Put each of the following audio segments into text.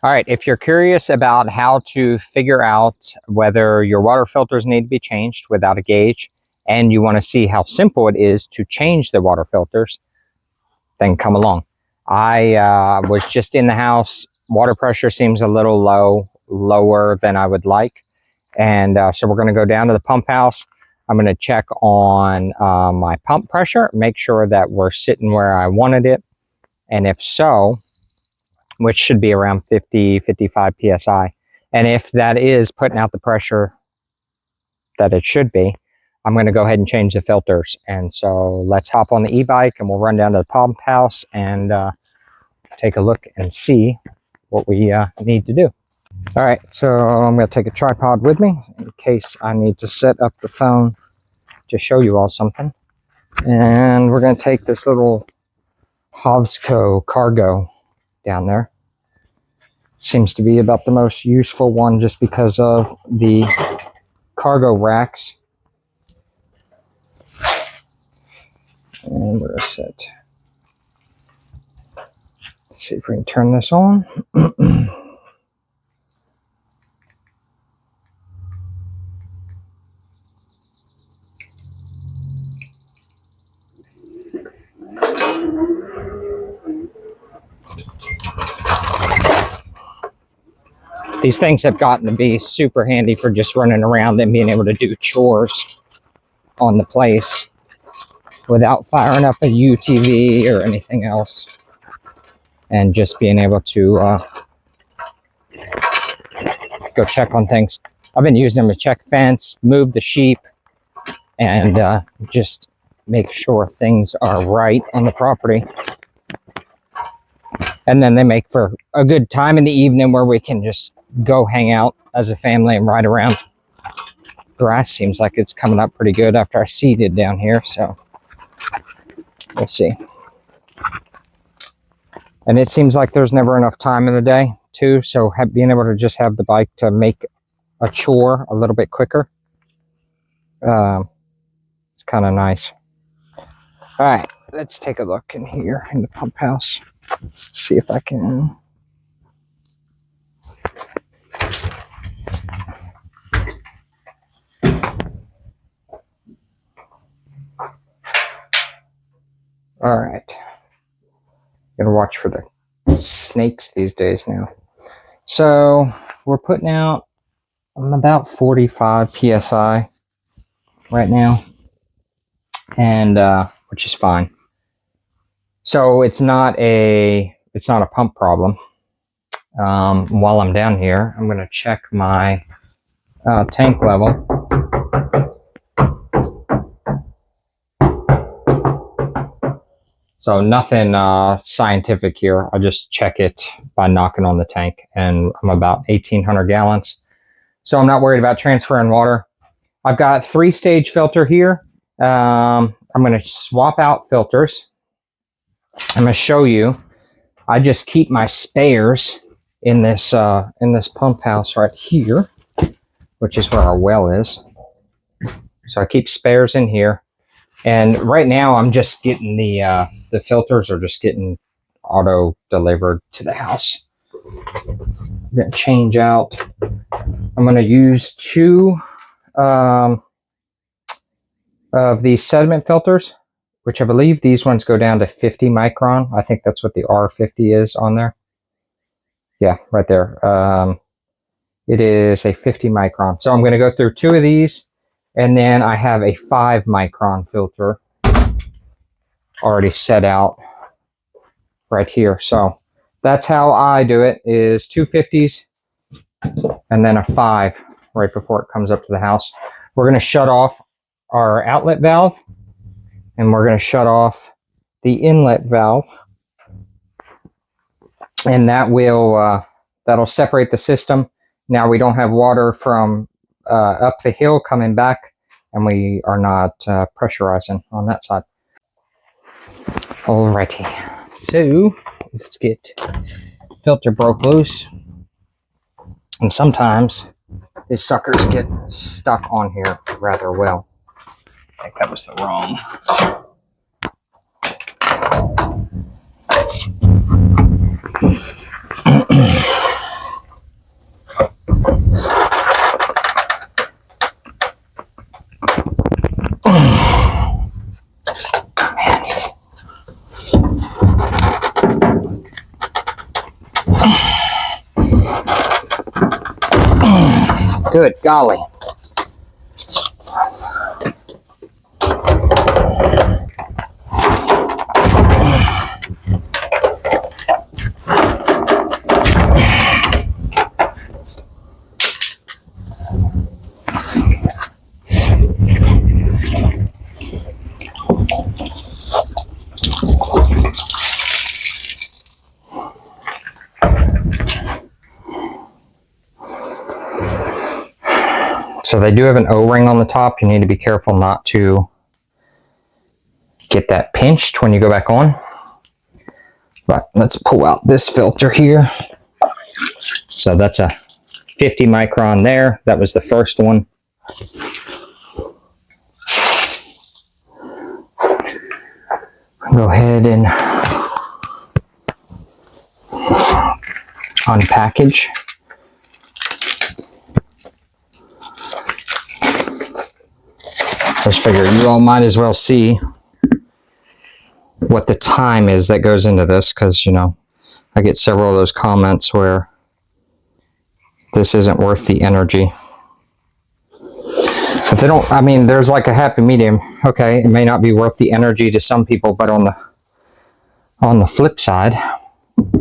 All right, if you're curious about how to figure out whether your water filters need to be changed without a gauge, and you want to see how simple it is to change the water filters, then come along. I was just in the house. Water pressure seems a little lower than I would like. And so we're going to go down to the pump house. I'm going to check on my pump pressure, make sure that we're sitting where I wanted it. And if so, which should be around 50, 55 PSI. And if that is putting out the pressure that it should be, I'm going to go ahead and change the filters. And so let's hop on the e-bike and we'll run down to the pump house and take a look and see what we need to do. All right, so I'm going to take a tripod with me in case I need to set up the phone to show you all something. And we're going to take this little Hovsco cargo down there. Seems to be about the most useful one just because of the cargo racks. And where is it? Let's see if we can turn this on. These things have gotten to be super handy for just running around and being able to do chores on the place without firing up a UTV or anything else, and just being able to go check on things. I've been using them to check fence, move the sheep, and just make sure things are right on the property. And then they make for a good time in the evening where we can just go hang out as a family and ride around. Grass seems like it's coming up pretty good after I seeded down here, so we'll see. And it seems like there's never enough time in the day too, so being able to just have the bike to make a chore a little bit quicker, it's kind of nice. All right, let's take a look in here in the pump house. See if I can. All right. Gotta watch for the snakes these days now. So we're putting out about 45 PSI right now, and which is fine. So it's not a pump problem. While I'm down here, I'm gonna check my tank level. So nothing scientific here. I'll just check it by knocking on the tank, and I'm about 1,800 gallons. So I'm not worried about transferring water. I've got 3-stage filter here. I'm going to swap out filters. I'm going to show you. I just keep my spares in this pump house right here, which is where our well is. So I keep spares in here. And right now I'm just getting the filters are just getting auto delivered to the house. I'm going to change out. I'm going to use 2 of these sediment filters, which I believe these ones go down to 50 micron. I think that's what the R50 is on there. Yeah, right there. It is a 50 micron. So I'm going to go through 2 of these. And then I have a 5 micron filter already set out right here. So that's how I do it, is 2 50s and then a 5 right before it comes up to the house. We're going to shut off our outlet valve, and we're going to shut off the inlet valve. And that will that'll separate the system. Now we don't have water from up the hill coming back, and we are not pressurizing on that side. Alrighty, so let's get filter broke loose, and sometimes these suckers get stuck on here rather well. I think that was the wrong. Good golly. So they do have an O-ring on the top. You need to be careful not to get that pinched when you go back on. But let's pull out this filter here. So that's a 50 micron there. That was the first one. Go ahead and unpackage. I just figure you all might as well see what the time is that goes into this, because, you know, I get several of those comments where this isn't worth the energy. If they don't, I mean, there's like a happy medium. Okay, it may not be worth the energy to some people, but on the flip side, I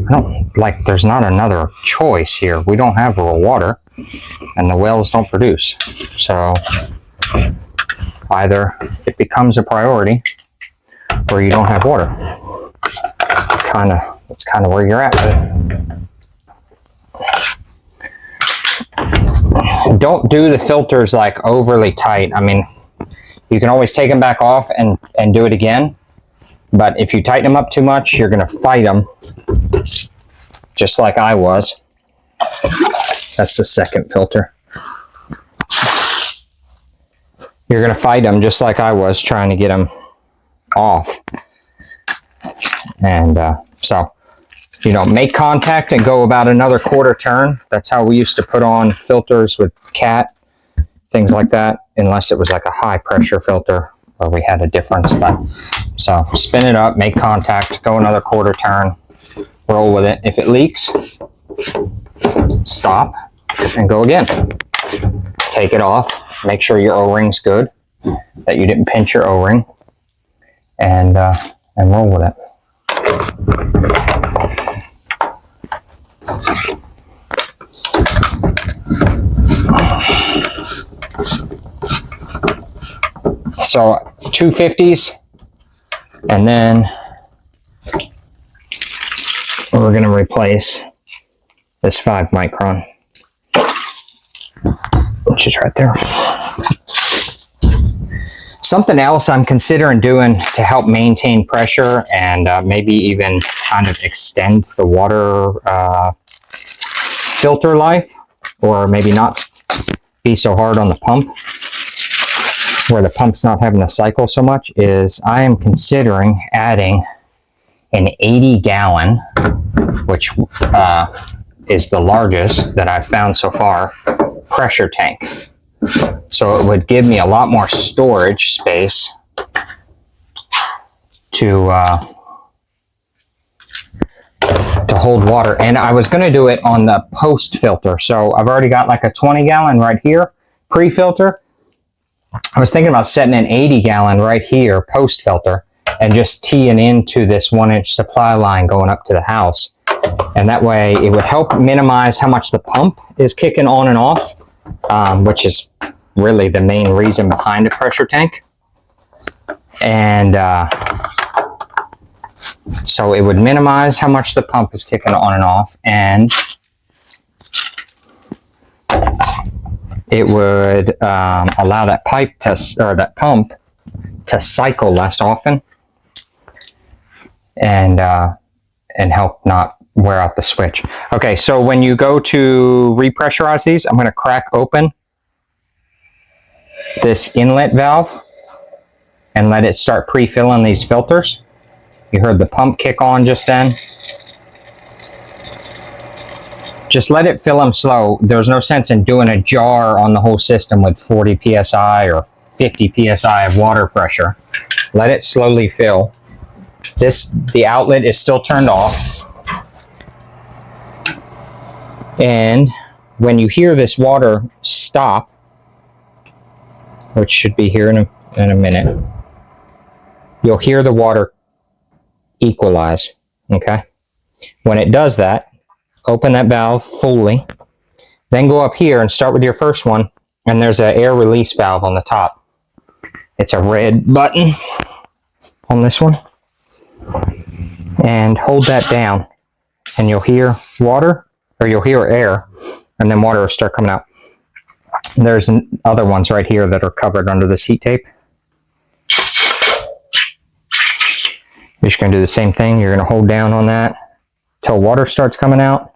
don't, like, there's not another choice here. We don't have raw water, and the wells don't produce. So either it becomes a priority or you don't have water. That's kind of where you're at with it. Don't do the filters like overly tight. I mean, you can always take them back off and do it again. But if you tighten them up too much, you're going to fight them, just like I was. That's the second filter. You're going to fight them just like I was trying to get them off. And so, you know, make contact and go about another quarter turn. That's how we used to put on filters with cat, things like that, unless it was like a high pressure filter where we had a difference. But so spin it up, make contact, go another quarter turn, roll with it. If it leaks, stop and go again. Take it off. Make sure your O-ring's good, that you didn't pinch your O-ring, and roll with it. So 250s, and then we're going to replace this 5 micron, which is right there. Something else I'm considering doing to help maintain pressure and maybe even kind of extend the water filter life, or maybe not be so hard on the pump, where the pump's not having to cycle so much, is I am considering adding an 80-gallon, which is the largest that I've found so far, pressure tank. So it would give me a lot more storage space to hold water. And I was going to do it on the post filter. So I've already got like a 20-gallon right here, pre-filter. I was thinking about setting an 80-gallon right here, post filter, and just teeing into this 1-inch supply line going up to the house. And that way it would help minimize how much the pump is kicking on and off, which is really the main reason behind a pressure tank. And so it would minimize how much the pump is kicking on and off, and it would allow that that pump to cycle less often, and help not wear out the switch. Okay, so when you go to repressurize these, I'm going to crack open this inlet valve and let it start pre-filling these filters. You heard the pump kick on just then. Just let it fill them slow. There's no sense in doing a jar on the whole system with 40 psi or 50 psi of water pressure. Let it slowly fill. The outlet is still turned off. And when you hear this water stop, which should be here in a minute, you'll hear the water equalize, okay? When it does that, open that valve fully, then go up here and start with your first one, and there's an air release valve on the top. It's a red button on this one. And hold that down, and you'll hear water, or you'll hear air, and then water will start coming out. There's other ones right here that are covered under this heat tape. You're just going to do the same thing. You're going to hold down on that till water starts coming out.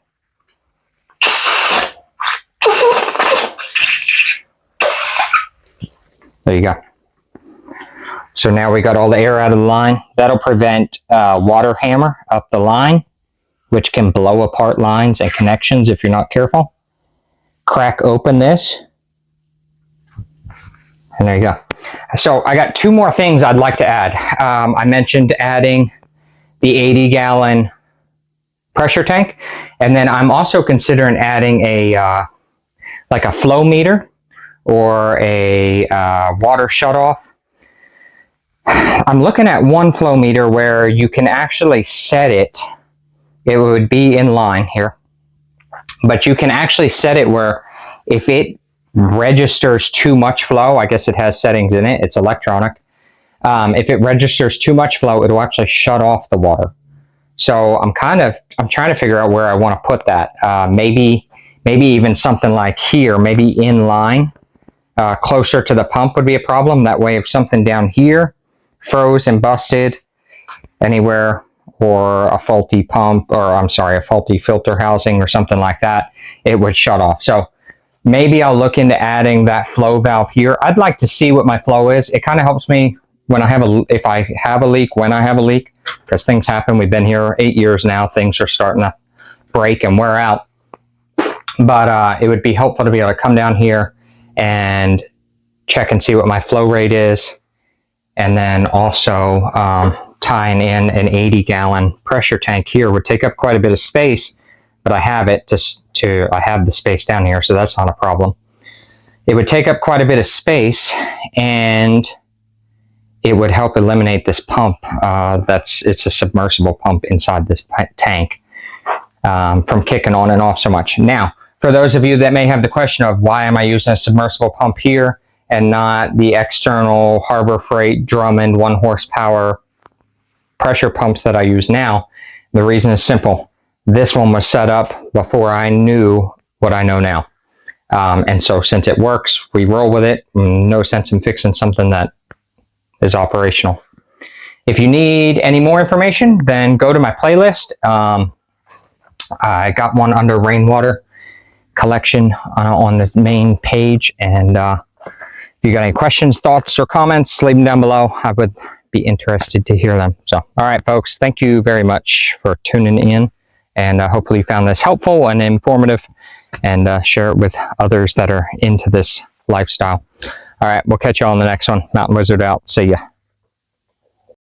There you go. So now we got all the air out of the line. That'll prevent water hammer up the line, which can blow apart lines and connections if you're not careful. Crack open this. And there you go. So I got two more things I'd like to add. I mentioned adding the 80-gallon pressure tank. And then I'm also considering adding a like a flow meter or a water shutoff. I'm looking at one flow meter where you can actually set it. It would be in line here. But you can actually set it where if it registers too much flow, I guess it has settings in it, it's electronic. If it registers too much flow, it'll actually shut off the water. So I'm trying to figure out where I want to put that. Maybe even something like here, maybe in line, closer to the pump would be a problem. That way if something down here froze and busted anywhere, or a faulty pump, or I'm sorry, a faulty filter housing or something like that, it would shut off. So maybe I'll look into adding that flow valve here. I'd like to see what my flow is. It kind of helps me when I have if I have a leak, when I have a leak, because things happen. We've been here 8 years now. Things are starting to break and wear out. But it would be helpful to be able to come down here and check and see what my flow rate is. And then also tying in an 80-gallon pressure tank here would take up quite a bit of space, but I have it I have the space down here, so that's not a problem. It would take up quite a bit of space, and it would help eliminate this pump. It's a submersible pump inside this tank from kicking on and off so much. Now, for those of you that may have the question of why am I using a submersible pump here and not the external Harbor Freight Drummond 1 horsepower pressure pumps that I use now, the reason is simple. This one was set up before I knew what I know now. And so since it works, we roll with it. No sense in fixing something that is operational. If you need any more information, then go to my playlist. I got one under Rainwater collection on the main page. And if you got any questions, thoughts, or comments, leave them down below. I would be interested to hear them. So, all right, folks, thank you very much for tuning in. And hopefully you found this helpful and informative, and share it with others that are into this lifestyle. All right, we'll catch you on the next one. Mountain Wizard out. See ya.